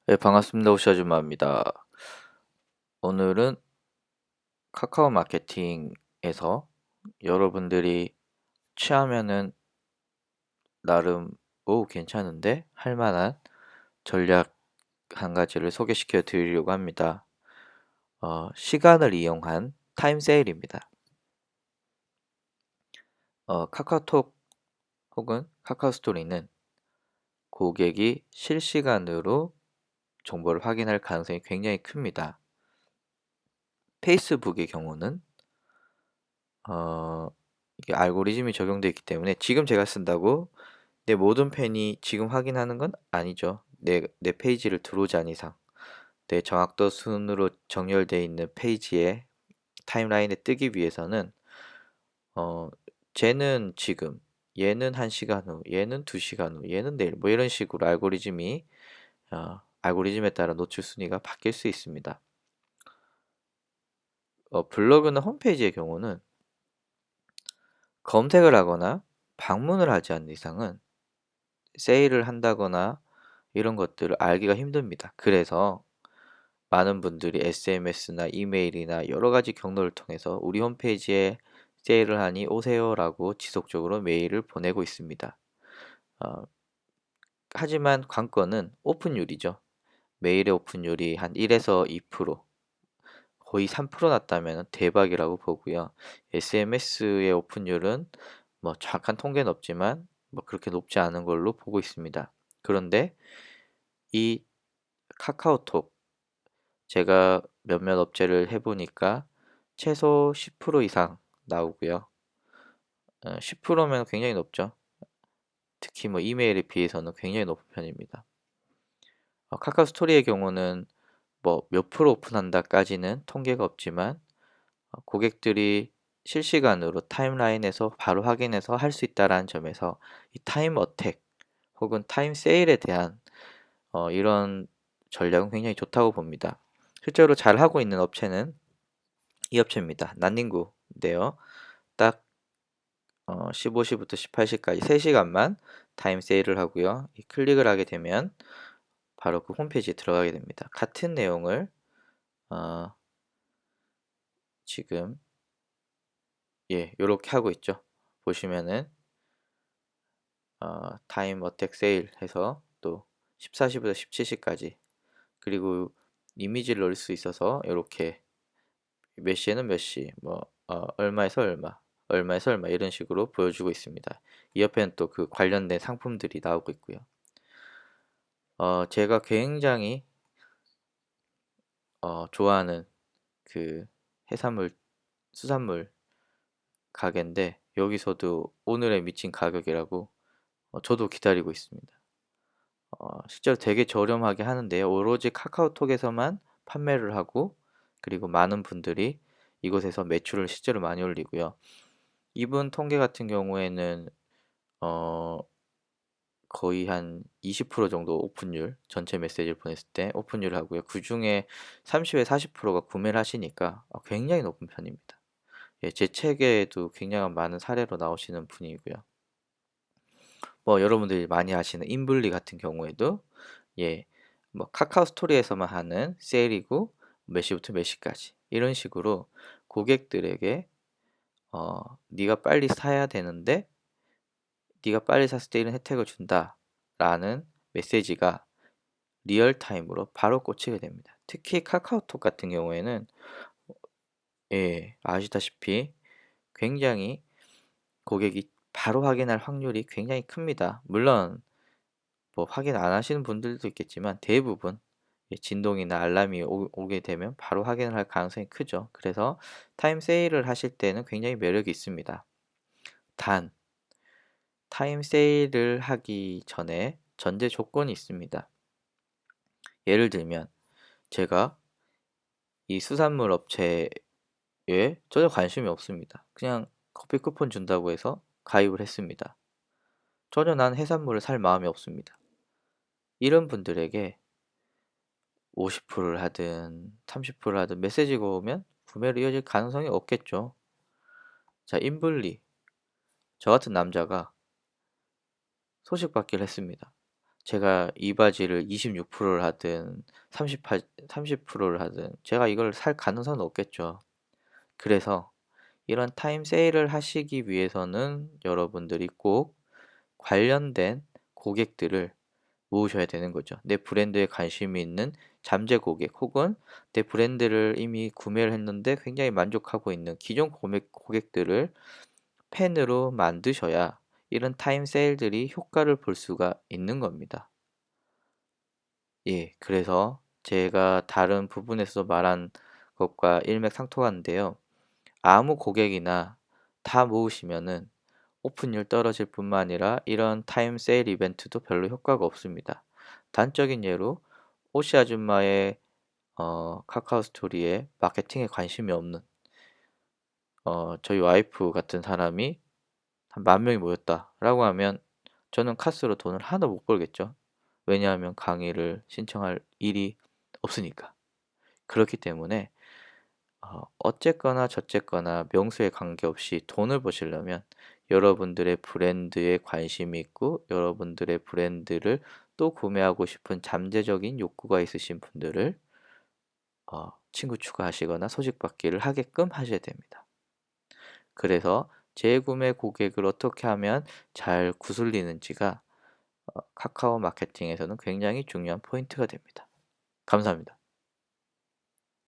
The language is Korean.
네, 반갑습니다. 오시 아줌마입니다. 오늘은 카카오 마케팅에서 여러분들이 취하면은 나름 괜찮은데 할 만한 전략 한 가지를 소개시켜 드리려고 합니다. 시간을 이용한 타임 세일입니다. 카카오톡 혹은 카카오 스토리는 고객이 실시간으로 정보를 확인할 가능성이 굉장히 큽니다. 페이스북의 경우는 어, 이게 알고리즘이 적용되어 있기 때문에 지금 제가 쓴다고 내 모든 팬이 지금 확인하는 건 아니죠. 내 페이지를 들어오지 않은 이상. 내 정확도 순으로 정렬되어 있는 페이지에 타임라인에 뜨기 위해서는 어, 쟤는 지금, 얘는 1시간 후, 얘는 2시간 후, 얘는 내일 뭐 이런 식으로 알고리즘에 따라 노출 순위가 바뀔 수 있습니다. 블로그나 홈페이지의 경우는 검색을 하거나 방문을 하지 않는 이상은 세일을 한다거나 이런 것들을 알기가 힘듭니다. 그래서 많은 분들이 SMS나 이메일이나 여러 가지 경로를 통해서 우리 홈페이지에 세일을 하니 오세요라고 지속적으로 메일을 보내고 있습니다. 어, 하지만 관건은 오픈율이죠. 메일의 오픈율이 한 1에서 2%, 거의 3% 났다면 대박이라고 보고요. SMS의 오픈율은 뭐 정확한 통계는 없지만 뭐 그렇게 높지 않은 걸로 보고 있습니다. 그런데 이 카카오톡 제가 몇몇 업체를 해보니까 최소 10% 이상 나오고요. 10%면 굉장히 높죠. 특히 뭐 이메일에 비해서는 굉장히 높은 편입니다. 카카오 스토리의 경우는 뭐 몇 프로 오픈한다까지는 통계가 없지만 고객들이 실시간으로 타임라인에서 바로 확인해서 할 수 있다는 점에서 이 타임 어택 혹은 타임 세일에 대한 이런 전략은 굉장히 좋다고 봅니다. 실제로 잘 하고 있는 업체는 이 업체입니다. 난닝구인데요. 딱 15시부터 18시까지 3시간만 타임 세일을 하고요. 이 클릭을 하게 되면 바로 그 홈페이지에 들어가게 됩니다. 같은 내용을 어, 지금 이렇게 하고 있죠. 보시면은 타임 어택 세일 해서 또 14시부터 17시까지 그리고 이미지를 넣을 수 있어서 이렇게 몇 시에는 몇 시, 뭐 얼마에서 얼마, 얼마에서 얼마 이런 식으로 보여주고 있습니다. 이 옆에는 또 그 관련된 상품들이 나오고 있고요. 제가 굉장히 좋아하는 그 해산물, 수산물 가게인데 여기서도 오늘의 미친 가격이라고 저도 기다리고 있습니다. 실제로 되게 저렴하게 하는데요. 오로지 카카오톡에서만 판매를 하고 그리고 많은 분들이 이곳에서 매출을 실제로 많이 올리고요. 이분 통계 같은 경우에는 어, 거의 한 20% 정도 오픈율, 전체 메시지를 보냈을 때 오픈율을 하고요. 그 중에 30에 40%가 구매를 하시니까 굉장히 높은 편입니다. 제 책에도 굉장히 많은 사례로 나오시는 분이고요. 뭐 여러분들이 많이 아시는 인블리 같은 경우에도 예, 뭐 카카오 스토리에서만 하는 세일이고 몇 시부터 몇 시까지 이런 식으로 고객들에게 네가 빨리 사야 되는데 네가 빨리 샀을 때 이런 혜택을 준다라는 메시지가 리얼타임으로 바로 꽂히게 됩니다. 특히 카카오톡 같은 경우에는 아시다시피 굉장히 고객이 바로 확인할 확률이 굉장히 큽니다. 물론 뭐 확인 안 하시는 분들도 있겠지만 대부분 진동이나 알람이 오게 되면 바로 확인을 할 가능성이 크죠. 그래서 타임 세일을 하실 때는 굉장히 매력이 있습니다. 단, 타임 세일을 하기 전에 전제 조건이 있습니다. 예를 들면 제가 이 수산물 업체에 전혀 관심이 없습니다. 그냥 커피 쿠폰 준다고 해서 가입을 했습니다. 전혀 난 해산물을 살 마음이 없습니다. 이런 분들에게 50%를 하든 30%를 하든 메시지가 오면 구매로 이어질 가능성이 없겠죠. 자, 인블리. 저 같은 남자가 소식 받기를 했습니다. 제가 이 바지를 26%를 하든 30%를 하든 제가 이걸 살 가능성은 없겠죠. 그래서 이런 타임 세일을 하시기 위해서는 여러분들이 꼭 관련된 고객들을 모으셔야 되는 거죠. 내 브랜드에 관심이 있는 잠재 고객 혹은 내 브랜드를 이미 구매를 했는데 굉장히 만족하고 있는 기존 고객들을 팬으로 만드셔야 이런 타임 세일들이 효과를 볼 수가 있는 겁니다. 예, 그래서 제가 다른 부분에서 말한 것과 일맥상통하는데요. 아무 고객이나 다 모으시면은 오픈율 떨어질 뿐만 아니라 이런 타임 세일 이벤트도 별로 효과가 없습니다. 단적인 예로 오시 아줌마의 카카오 스토리에 마케팅에 관심이 없는 저희 와이프 같은 사람이 한 10,000명이 모였다라고 하면 저는 카스로 돈을 하나 못 벌겠죠. 왜냐하면 강의를 신청할 일이 없으니까. 그렇기 때문에 어쨌거나 저쨌거나 명수에 관계없이 돈을 버시려면 여러분들의 브랜드에 관심이 있고 여러분들의 브랜드를 또 구매하고 싶은 잠재적인 욕구가 있으신 분들을 친구 추가하시거나 소식받기를 하게끔 하셔야 됩니다. 그래서 재구매 고객을 어떻게 하면 잘 구슬리는지가 카카오 마케팅에서는 굉장히 중요한 포인트가 됩니다. 감사합니다.